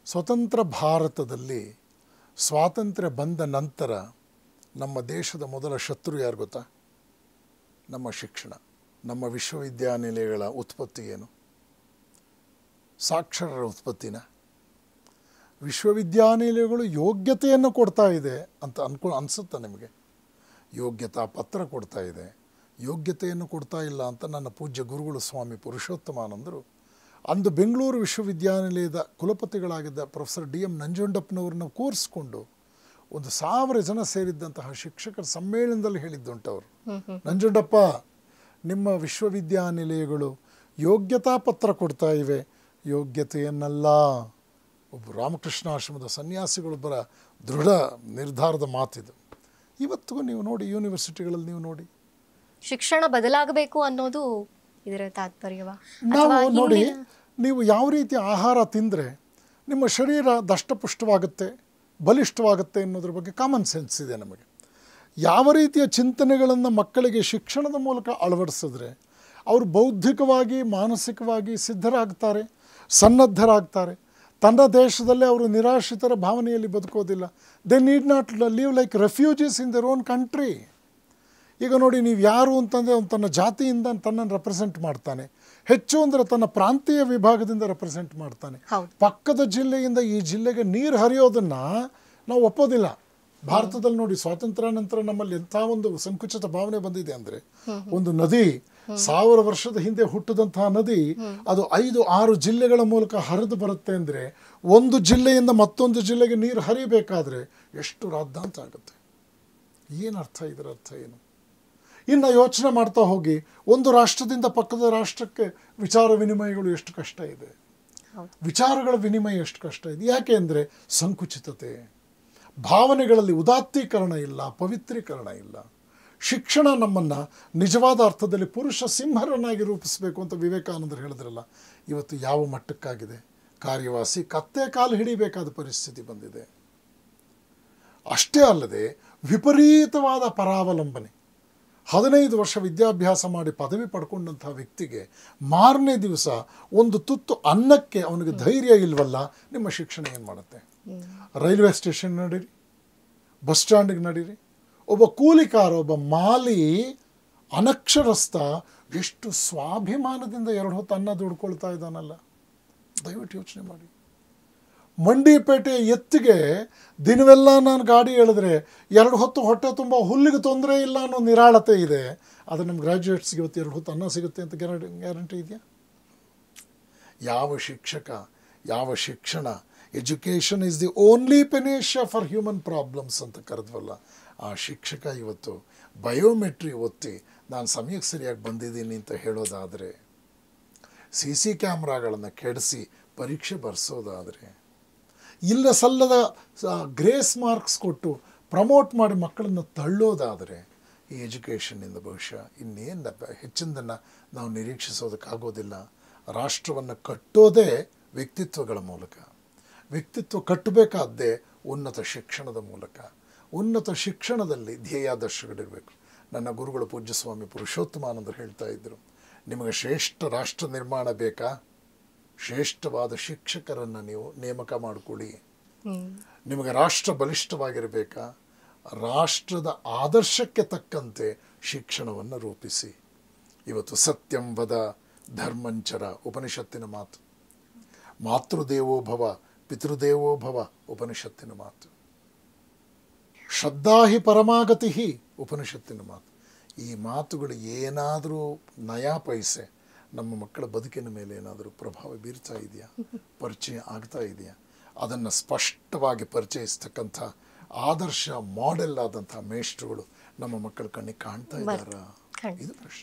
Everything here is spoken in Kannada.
ಸ್ವತಂತ್ರ ಭಾರತದಲ್ಲಿ ಸ್ವಾತಂತ್ರ್ಯ ಬಂದ ನಂತರ ನಮ್ಮ ದೇಶದ ಮೊದಲ ಶತ್ರು ಯಾರು ಗೊತ್ತಾ? ನಮ್ಮ ಶಿಕ್ಷಣ. ನಮ್ಮ ವಿಶ್ವವಿದ್ಯಾನಿಲಯಗಳ ಉತ್ಪತ್ತಿ ಏನು? ಸಾಕ್ಷರರ ಉತ್ಪತ್ತಿನ? ವಿಶ್ವವಿದ್ಯಾನಿಲಯಗಳು ಯೋಗ್ಯತೆಯನ್ನು ಕೊಡ್ತಾ ಇದೆ ಅಂತ ಅನಿಸುತ್ತಾ ನಿಮಗೆ? ಯೋಗ್ಯತಾ ಪತ್ರ ಕೊಡ್ತಾ ಇದೆ, ಯೋಗ್ಯತೆಯನ್ನು ಕೊಡ್ತಾ ಇಲ್ಲ ಅಂತ ನನ್ನ ಪೂಜ್ಯ ಗುರುಗಳು ಸ್ವಾಮಿ ಪುರುಷೋತ್ತಮಾನಂದರು ಅಂದು ಬೆಂಗಳೂರು ವಿಶ್ವವಿದ್ಯಾನಿಲಯದ ಕುಲಪತಿಗಳಾಗಿದ್ದ ಪ್ರೊಫೆಸರ್ ಡಿ ಎಂ ನಂಜುಂಡಪ್ಪನವ್ರನ್ನ ಕೂರಿಸ್ಕೊಂಡು 1,000 ಜನ ಸೇರಿದ್ದಂತಹ ಶಿಕ್ಷಕರ ಸಮ್ಮೇಳನದಲ್ಲಿ ಹೇಳಿದ್ದುಂಟವರು, ನಂಜುಂಡಪ್ಪ, ನಿಮ್ಮ ವಿಶ್ವವಿದ್ಯಾನಿಲಯಗಳು ಯೋಗ್ಯತಾ ಪತ್ರ ಕೊಡ್ತಾ ಇವೆ, ಯೋಗ್ಯತೆಯನ್ನಲ್ಲ. ಒಬ್ಬ ರಾಮಕೃಷ್ಣ ಆಶ್ರಮದ ಸನ್ಯಾಸಿಗಳೊಬ್ಬರ ದೃಢ ನಿರ್ಧಾರದ ಮಾತಿದು. ಇವತ್ತಿಗೂ ನೀವು ನೋಡಿ, ಯೂನಿವರ್ಸಿಟಿಗಳಲ್ಲಿ ನೀವು ನೋಡಿ, ಶಿಕ್ಷಣ ಬದಲಾಗಬೇಕು ಅನ್ನೋದು ಇದರ ತಾತ್ಪರ್ಯವಾ? ನಾವು ನೋಡಿ, ನೀವು ಯಾವ ರೀತಿ ಆಹಾರ ತಿಂದರೆ ನಿಮ್ಮ ಶರೀರ ದಷ್ಟಪುಷ್ಟವಾಗುತ್ತೆ, ಬಲಿಷ್ಠವಾಗುತ್ತೆ ಅನ್ನೋದ್ರ ಬಗ್ಗೆ ಕಾಮನ್ ಸೆನ್ಸ್ ಇದೆ ನಮಗೆ. ಯಾವ ರೀತಿಯ ಚಿಂತನೆಗಳನ್ನು ಮಕ್ಕಳಿಗೆ ಶಿಕ್ಷಣದ ಮೂಲಕ ಅಳವಡಿಸಿದ್ರೆ ಅವರು ಬೌದ್ಧಿಕವಾಗಿ ಮಾನಸಿಕವಾಗಿ ಸಿದ್ಧರಾಗ್ತಾರೆ, ಸನ್ನದ್ಧರಾಗ್ತಾರೆ. ತನ್ನ ದೇಶದಲ್ಲೇ ಅವರು ನಿರಾಶ್ರಿತರ ಭಾವನೆಯಲ್ಲಿ ಬದುಕೋದಿಲ್ಲ. They need not live like refugees in their own country. ಈಗ ನೋಡಿ, ನೀವು ಯಾರು ಅಂತಂದರೆ ಅವನು ತನ್ನ ಜಾತಿಯಿಂದ ತನ್ನನ್ನು ರೆಪ್ರೆಸೆಂಟ್ ಮಾಡ್ತಾನೆ, ಹೆಚ್ಚು ಅಂದರೆ ತನ್ನ ಪ್ರಾಂತೀಯ ವಿಭಾಗದಿಂದ ರೆಪ್ರೆಸೆಂಟ್ ಮಾಡ್ತಾನೆ. ಪಕ್ಕದ ಜಿಲ್ಲೆಯಿಂದ ಈ ಜಿಲ್ಲೆಗೆ ನೀರು ಹರಿಯೋದನ್ನು ನಾವು ಒಪ್ಪೋದಿಲ್ಲ. ಭಾರತದಲ್ಲಿ ನೋಡಿ, ಸ್ವಾತಂತ್ರ್ಯ ನಂತರ ನಮ್ಮಲ್ಲಿ ಎಂಥ ಒಂದು ಸಂಕುಚಿತ ಭಾವನೆ ಬಂದಿದೆ ಅಂದರೆ, ಒಂದು ನದಿ 1000 ವರ್ಷದ ಹಿಂದೆ ಹುಟ್ಟಿದಂತಹ ನದಿ ಅದು 5-6 ಜಿಲ್ಲೆಗಳ ಮೂಲಕ ಹರಿದು ಬರುತ್ತೆ ಅಂದರೆ, ಒಂದು ಜಿಲ್ಲೆಯಿಂದ ಮತ್ತೊಂದು ಜಿಲ್ಲೆಗೆ ನೀರು ಹರಿಬೇಕಾದ್ರೆ ಎಷ್ಟು ರಾದ್ದಾಂತ ಆಗುತ್ತೆ. ಏನು ಅರ್ಥ? ಇದರ ಅರ್ಥ ಏನು? ಇನ್ನು ಯೋಚನೆ ಮಾಡ್ತಾ ಹೋಗಿ, ಒಂದು ರಾಷ್ಟ್ರದಿಂದ ಪಕ್ಕದ ರಾಷ್ಟ್ರಕ್ಕೆ ವಿಚಾರ ವಿನಿಮಯಗಳು ಎಷ್ಟು ಕಷ್ಟ ಇದೆ, ವಿಚಾರಗಳ ವಿನಿಮಯ ಎಷ್ಟು ಕಷ್ಟ ಇದೆ. ಯಾಕೆ ಅಂದರೆ ಸಂಕುಚಿತತೆ, ಭಾವನೆಗಳಲ್ಲಿ ಉದಾತ್ತೀಕರಣ ಇಲ್ಲ, ಪವಿತ್ರೀಕರಣ ಇಲ್ಲ. ಶಿಕ್ಷಣ ನಮ್ಮನ್ನು ನಿಜವಾದ ಅರ್ಥದಲ್ಲಿ ಪುರುಷ ಸಿಂಹರನ್ನಾಗಿ ರೂಪಿಸಬೇಕು ಅಂತ ವಿವೇಕಾನಂದರು ಹೇಳಿದ್ರಲ್ಲ. ಇವತ್ತು ಯಾವ ಮಟ್ಟಕ್ಕಾಗಿದೆ? ಕಾರ್ಯವಾಸಿ ಕತ್ತೆ ಕಾಲು ಹಿಡಿಬೇಕಾದ ಪರಿಸ್ಥಿತಿ ಬಂದಿದೆ. ಅಷ್ಟೇ ಅಲ್ಲದೆ ವಿಪರೀತವಾದ ಪರಾವಲಂಬನೆ. 15 ವರ್ಷ ವಿದ್ಯಾಭ್ಯಾಸ ಮಾಡಿ ಪದವಿ ಪಡ್ಕೊಂಡಂತಹ ವ್ಯಕ್ತಿಗೆ ಮಾರನೇ ದಿವಸ ಒಂದು ತುತ್ತು ಅನ್ನಕ್ಕೆ ಅವನಿಗೆ ಧೈರ್ಯ ಇಲ್ವಲ್ಲ, ನಿಮ್ಮ ಶಿಕ್ಷಣ ಏನು ಮಾಡುತ್ತೆ? ರೈಲ್ವೆ ಸ್ಟೇಷನ್ ನಡೀರಿ, ಬಸ್ ಸ್ಟ್ಯಾಂಡಿಗೆ ನಡೀರಿ, ಒಬ್ಬ ಕೂಲಿಕಾರ, ಒಬ್ಬ ಮಾಲಿ, ಅನಕ್ಷರಸ್ಥ ಎಷ್ಟು ಸ್ವಾಭಿಮಾನದಿಂದ 2 ಹೊತ್ತು ಅನ್ನ ದುಡ್ಕೊಳ್ತಾ ಇದ್ದಾನಲ್ಲ. ದಯವಿಟ್ಟು ಯೋಚನೆ ಮಾಡಿ. ಮಂಡಿಪೇಟೆಯ ಎತ್ತಿಗೆ ದಿನವೆಲ್ಲ ನಾನು ಗಾಡಿ ಎಳೆದ್ರೆ 2 ಹೊತ್ತು ಹೊಟ್ಟೆ ತುಂಬ ಹುಲ್ಲಿಗೆ ತೊಂದರೆ ಇಲ್ಲ ಅನ್ನೋ ನಿರಾಳತೆ ಇದೆ. ಆದರೆ ನಮ್ಮ ಗ್ರ್ಯಾಜುಯೇಟ್ಸ್ಗೆ ಇವತ್ತು 2 ಹೊತ್ತು ಅನ್ನ ಸಿಗುತ್ತೆ ಅಂತ ಗ್ಯಾರಂಟಿ ಇದೆಯಾ? ಯಾವ ಶಿಕ್ಷಕ, ಯಾವ ಶಿಕ್ಷಣ, education is the only panacea for human problems ಅಂತ ಕರೆದ್ವಲ್ಲ, ಆ ಶಿಕ್ಷಕ ಇವತ್ತು ಬಯೋಮೆಟ್ರಿ ಒತ್ತಿ ನಾನು ಸಮಯಕ್ಕೆ ಸರಿಯಾಗಿ ಬಂದಿದ್ದೀನಿ ಅಂತ ಹೇಳೋದಾದರೆ, CC ಕ್ಯಾಮ್ರಾಗಳನ್ನು ಕೆಡಿಸಿ ಪರೀಕ್ಷೆ ಬರೆಸೋದಾದರೆ, ಇಲ್ಲ ಸಲ್ಲದ ಗ್ರೇಸ್ ಮಾರ್ಕ್ಸ್ ಕೊಟ್ಟು ಪ್ರಮೋಟ್ ಮಾಡಿ ಮಕ್ಕಳನ್ನು ತಳ್ಳೋದಾದರೆ, ಈ ಎಜುಕೇಷನ್ನಿಂದ ಬಹುಶಃ ಇನ್ನೇನು ಹೆಚ್ಚಿನದನ್ನು ನಾವು ನಿರೀಕ್ಷಿಸೋದಕ್ಕಾಗೋದಿಲ್ಲ. ರಾಷ್ಟ್ರವನ್ನು ಕಟ್ಟೋದೇ ವ್ಯಕ್ತಿತ್ವಗಳ ಮೂಲಕ. ವ್ಯಕ್ತಿತ್ವ ಕಟ್ಟಬೇಕಾದ್ದೇ ಉನ್ನತ ಶಿಕ್ಷಣದ ಮೂಲಕ. ಉನ್ನತ ಶಿಕ್ಷಣದಲ್ಲಿ ಧ್ಯೇಯಾದರ್ಶಗಳಿರಬೇಕು. ನನ್ನ ಗುರುಗಳು ಪೂಜ್ಯ ಸ್ವಾಮಿ ಪುರುಷೋತ್ತಮಾನಂದರು ಹೇಳ್ತಾ ಇದ್ದರು, ನಿಮಗೆ ಶ್ರೇಷ್ಠ ರಾಷ್ಟ್ರ ನಿರ್ಮಾಣ ಬೇಕಾ? ಶ್ರೇಷ್ಠವಾದ ಶಿಕ್ಷಕರನ್ನು ನೀವು ನೇಮಕ ಮಾಡಿಕೊಳ್ಳಿ. ನಿಮಗೆ ರಾಷ್ಟ್ರ ಬಲಿಷ್ಠವಾಗಿರಬೇಕಾ? ರಾಷ್ಟ್ರದ ಆದರ್ಶಕ್ಕೆ ತಕ್ಕಂತೆ ಶಿಕ್ಷಣವನ್ನು ರೂಪಿಸಿ. ಇವತ್ತು ಸತ್ಯಂ ವದ ಧರ್ಮಂಚರ ಉಪನಿಷತ್ತಿನ ಮಾತು, ಮಾತೃದೇವೋಭವ ಪಿತೃದೇವೋಭವ ಉಪನಿಷತ್ತಿನ ಮಾತು, ಶ್ರದ್ಧಾ ಹಿ ಪರಮಾಗತಿ ಉಪನಿಷತ್ತಿನ ಮಾತು. ಈ ಮಾತುಗಳು ಏನಾದರೂ ನಯಾ ಪೈಸೆ ನಮ್ಮ ಮಕ್ಕಳ ಬದುಕಿನ ಮೇಲೆ ಏನಾದರೂ ಪ್ರಭಾವ ಬೀರ್ತಾ ಇದೆಯಾ? ಪರಿಚಯ ಆಗ್ತಾ ಇದೆಯಾ? ಅದನ್ನು ಸ್ಪಷ್ಟವಾಗಿ ಪರಿಚಯಿಸ್ತಕ್ಕಂಥ ಆದರ್ಶ ಮಾಡೆಲ್ ಆದಂಥ ಮೇಷ್ಟ್ರುಗಳು ನಮ್ಮ ಮಕ್ಕಳ ಕಣ್ಣಿಗೆ ಕಾಣ್ತಾ ಇದ್ದಾರಾ? ಇದು ಪ್ರಶ್ನೆ.